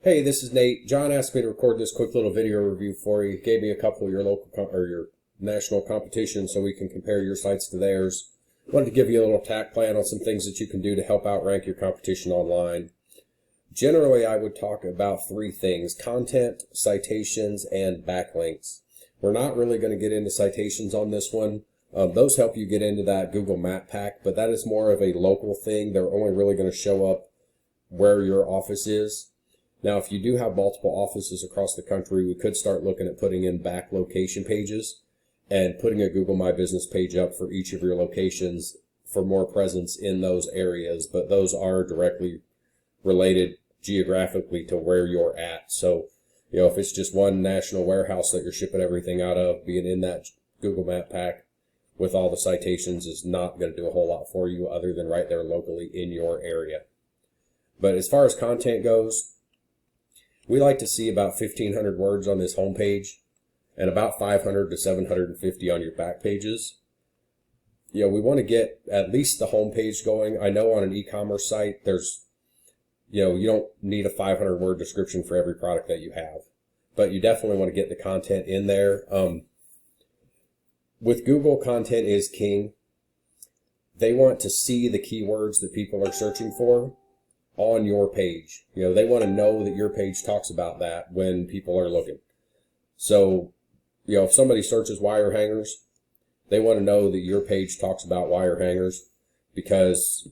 Hey, this is Nate. John asked me to record this quick little video review for you. He gave me a couple of your local or your national competitions so we can compare your sites to theirs. Wanted to give you a little attack plan on some things that you can do to help outrank your competition online. Generally, I would talk about three things: content, citations, and backlinks. We're not really going to get into citations on this one. Those help you get into that Google Map pack, but that is more of a local thing. They're only really going to show up where your office is. Now, if you do have multiple offices across the country, we could start looking at putting in back location pages and putting a Google My Business page up for each of your locations for more presence in those areas, but those are directly related geographically to where you're at. So, if it's just one national warehouse that you're shipping everything out of, being in that Google Map pack with all the citations is not going to do a whole lot for you other than right there locally in your area. But as far as content goes, we like to see about 1,500 words on this home page and about 500 to 750 on your back pages. We want to get at least the home page going. I know on an e-commerce site, there's, you don't need a 500 word description for every product that you have, but you definitely want to get the content in there. With Google, content is king. They want to see the keywords that people are searching for on your page. They want to know that your page talks about that when people are looking. So, if somebody searches wire hangers, they want to know that your page talks about wire hangers because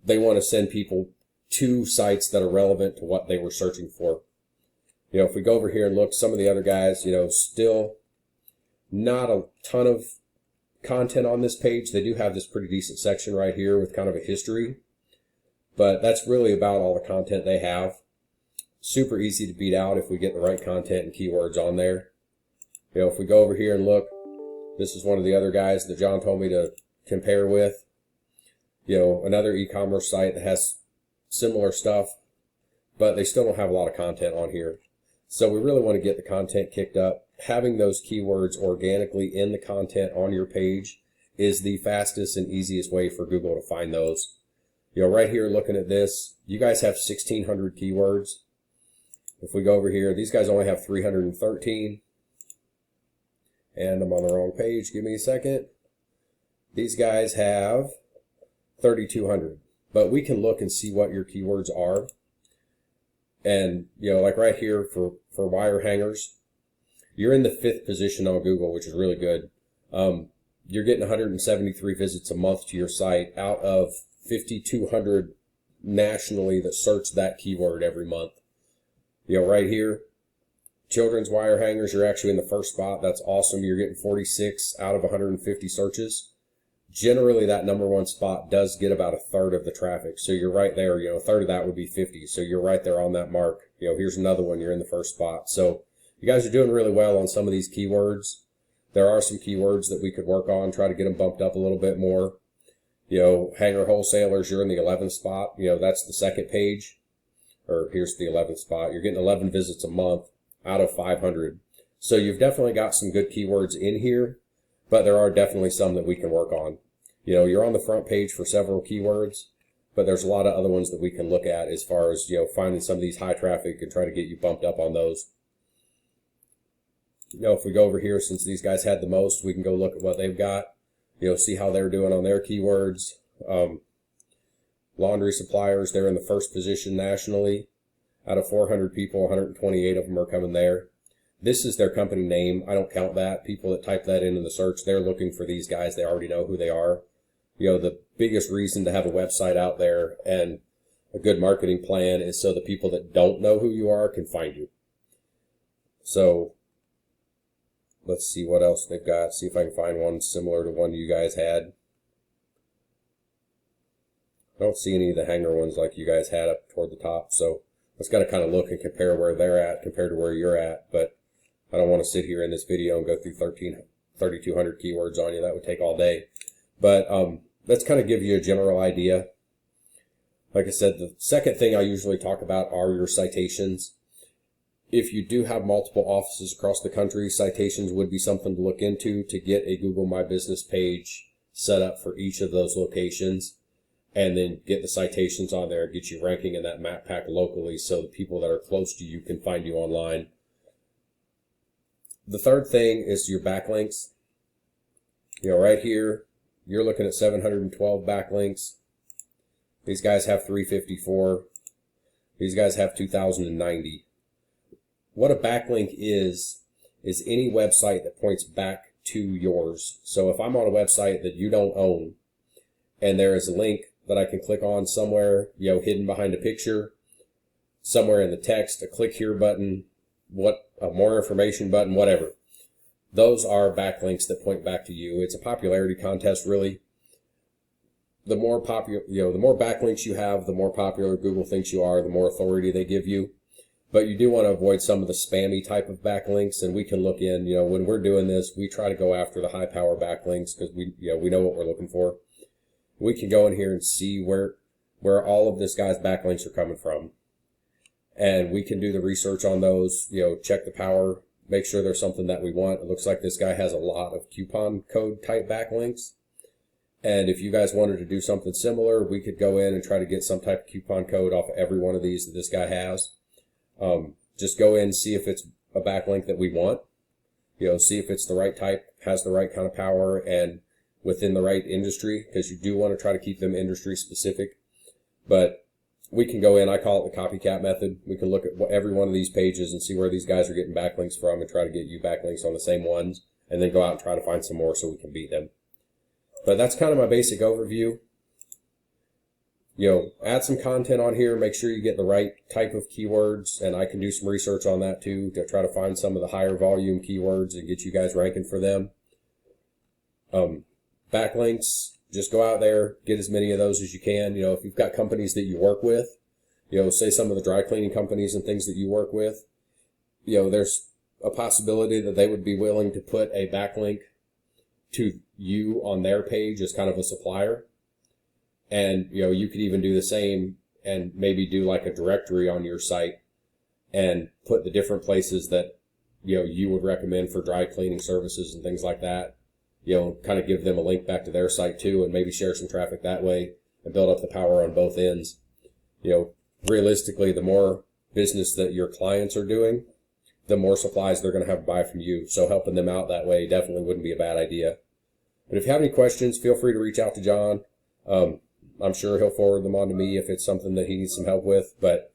they want to send people to sites that are relevant to what they were searching for. If we go over here and look, some of the other guys, still not a ton of content on this page. They do have this pretty decent section right here with kind of a history, but that's really about all the content they have. Super easy to beat out if we get the right content and keywords on there. If we go over here and look, this is one of the other guys that John told me to compare with. Another e-commerce site that has similar stuff, but they still don't have a lot of content on here. So we really want to get the content kicked up. Having those keywords organically in the content on your page is the fastest and easiest way for Google to find those. Right here looking at this, you guys have 1,600 keywords. If we go over here, these guys only have 313. And I'm on the wrong page. Give me a second. These guys have 3,200. But we can look and see what your keywords are. And, like right here for wire hangers, you're in the 5th position on Google, which is really good. You're getting 173 visits a month to your site out of 5,200 nationally that search that keyword every month. Right here, children's wire hangers, you're actually in the 1st spot. That's awesome. You're getting 46 out of 150 searches. Generally, that #1 spot does get about a third of the traffic. So you're right there. A third of that would be 50. So you're right there on that mark. Here's another one. You're in the 1st spot. So you guys are doing really well on some of these keywords. There are some keywords that we could work on, try to get them bumped up a little bit more. Hanger wholesalers, you're in the 11th spot. That's the 2nd page. Or here's the 11th spot. You're getting 11 visits a month out of 500. So you've definitely got some good keywords in here, but there are definitely some that we can work on. You're on the front page for several keywords, but there's a lot of other ones that we can look at as far as, finding some of these high traffic and try to get you bumped up on those. If we go over here, since these guys had the most, we can go look at what they've got, see how they're doing on their keywords. Laundry suppliers, they're in the 1st position nationally. Out of 400 people, 128 of them are coming there. This is their company name. I don't count that. People that type that in the search, they're looking for these guys. They already know who they are. The biggest reason to have a website out there and a good marketing plan is so the people that don't know who you are can find you. So let's see what else they've got. See if I can find one similar to one you guys had. I don't see any of the hanger ones like you guys had up toward the top. So let's got to kind of look and compare where they're at compared to where you're at. But I don't want to sit here in this video and go through 3,200 keywords on you. That would take all day. But let's kind of give you a general idea. Like I said, the second thing I usually talk about are your citations. If you do have multiple offices across the country, citations would be something to look into to get a Google My Business page set up for each of those locations. and then get the citations on there, get you ranking in that map pack locally so the people that are close to you can find you online. The third thing is your backlinks. Right here, you're looking at 712 backlinks. These guys have 354. These guys have 2,090. What a backlink is any website that points back to yours. So if I'm on a website that you don't own, and there is a link that I can click on somewhere, hidden behind a picture, somewhere in the text, a click here button, a more information button, whatever. Those are backlinks that point back to you. It's a popularity contest, really. The more popular, the more backlinks you have, the more popular Google thinks you are, the more authority they give you. But you do want to avoid some of the spammy type of backlinks, and we can look in, when we're doing this, we try to go after the high power backlinks because we know what we're looking for. We can go in here and see where all of this guy's backlinks are coming from. And we can do the research on those, check the power, make sure there's something that we want. It looks like this guy has a lot of coupon code type backlinks. And if you guys wanted to do something similar, we could go in and try to get some type of coupon code off of every one of these that this guy has. Just go in, see if it's a backlink that we want, see if it's the right type, has the right kind of power, and within the right industry, because you do want to try to keep them industry specific. But we can go in, I call it the copycat method. We can look at every one of these pages and see where these guys are getting backlinks from and try to get you backlinks on the same ones, and then go out and try to find some more so we can beat them. But that's kind of my basic overview. Add some content on here, make sure you get the right type of keywords, and I can do some research on that too to try to find some of the higher volume keywords and get you guys ranking for them. Backlinks, just go out there, get as many of those as you can. If you've got companies that you work with, say some of the dry cleaning companies and things that you work with, there's a possibility that they would be willing to put a backlink to you on their page as kind of a supplier. And, you could even do the same and maybe do like a directory on your site and put the different places that, you would recommend for dry cleaning services and things like that. Kind of give them a link back to their site too, and maybe share some traffic that way and build up the power on both ends. Realistically, the more business that your clients are doing, the more supplies they're going to have to buy from you. So helping them out that way definitely wouldn't be a bad idea. But if you have any questions, feel free to reach out to John. I'm sure he'll forward them on to me if it's something that he needs some help with. But,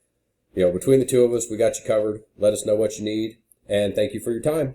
between the two of us, we got you covered. Let us know what you need. And thank you for your time.